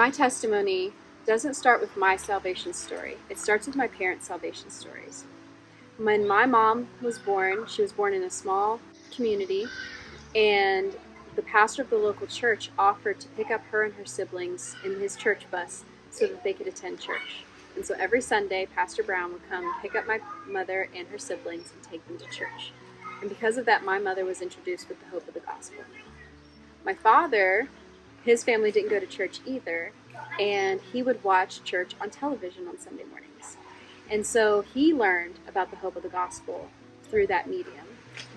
my testimony doesn't start with my salvation story. It starts with my parents' salvation stories. When my mom was born, she was born in a small community, and the pastor of the local church offered to pick up her and her siblings in his church bus so that they could attend church. And so every Sunday, Pastor Brown would come pick up my mother and her siblings and take them to church. And because of that, my mother was introduced with the hope of the gospel. My father, his family didn't go to church either, and he would watch church on television on Sunday mornings. And so he learned about the hope of the gospel through that medium.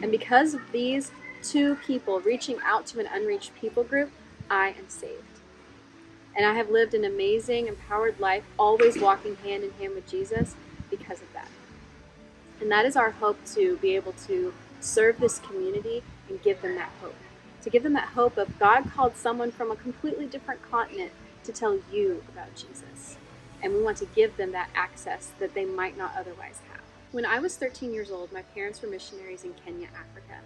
And because of these two people reaching out to an unreached people group, I am saved. And I have lived an amazing, empowered life, always walking hand in hand with Jesus because of that. And that is our hope, to be able to serve this community and give them that hope. To give them that hope of God called someone from a completely different continent to tell you about Jesus. And we want to give them that access that they might not otherwise have. When I was 13 years old, my parents were missionaries in Kenya, Africa.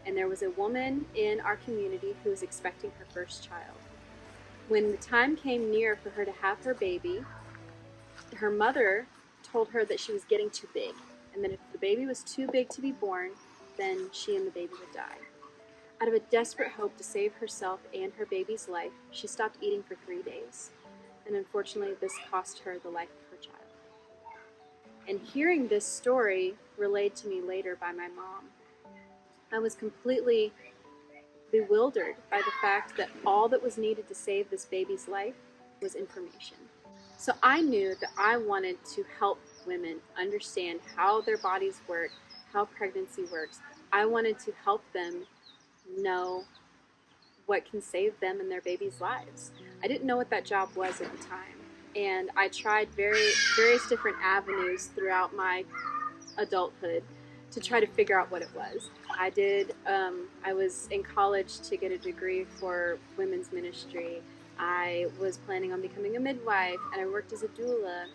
And there was a woman in our community who was expecting her first child. When the time came near for her to have her baby, her mother told her that she was getting too big, and that if the baby was too big to be born, then she and the baby would die. Out of a desperate hope to save herself and her baby's life, she stopped eating for 3 days. And unfortunately, this cost her the life of her child. And hearing this story relayed to me later by my mom, I was completely bewildered by the fact that all that was needed to save this baby's life was information. So I knew that I wanted to help women understand how their bodies work, how pregnancy works. I wanted to help them know what can save them and their babies' lives. I didn't know what that job was at the time, and I tried various different avenues throughout my adulthood to try to figure out what it was. I was in college to get a degree for women's ministry. I was planning on becoming a midwife, and I worked as a doula.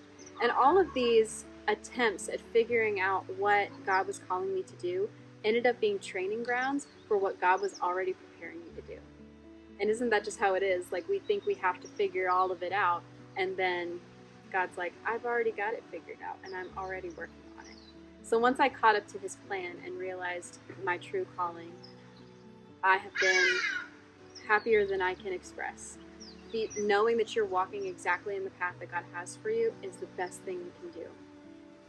And all of these attempts at figuring out what God was calling me to do ended up being training grounds for what God was already preparing me to do. And isn't that just how it is? Like, we think we have to figure all of it out, and then God's like, I've already got it figured out, and I'm already working on it. So once I caught up to his plan and realized my true calling, I have been happier than I can express. Knowing that you're walking exactly in the path that God has for you is the best thing you can do.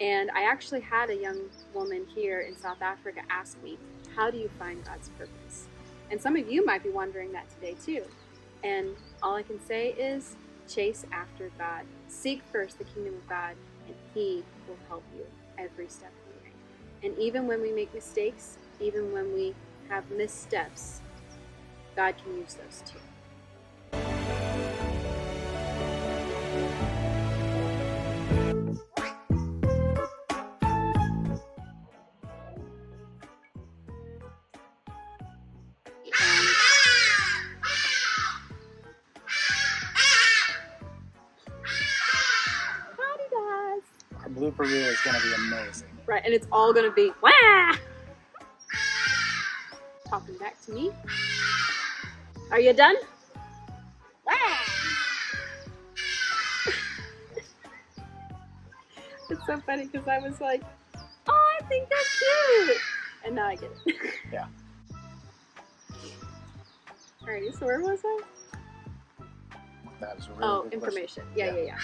And I actually had a young woman here in South Africa ask me, how do you find God's purpose? And some of you might be wondering that today too. And all I can say is, chase after God. Seek first the kingdom of God, and He will help you every step of the way. And even when we make mistakes, even when we have missteps, God can use those too. Our blooper reel is going to be amazing. Right, and it's all going to be, wah! Talking back to me. Are you done? Wah! It's so funny because I was like, oh, I think that's cute. And now I get it. Yeah. Alrighty, so where was I? That is a really Oh, good information. question. Yeah.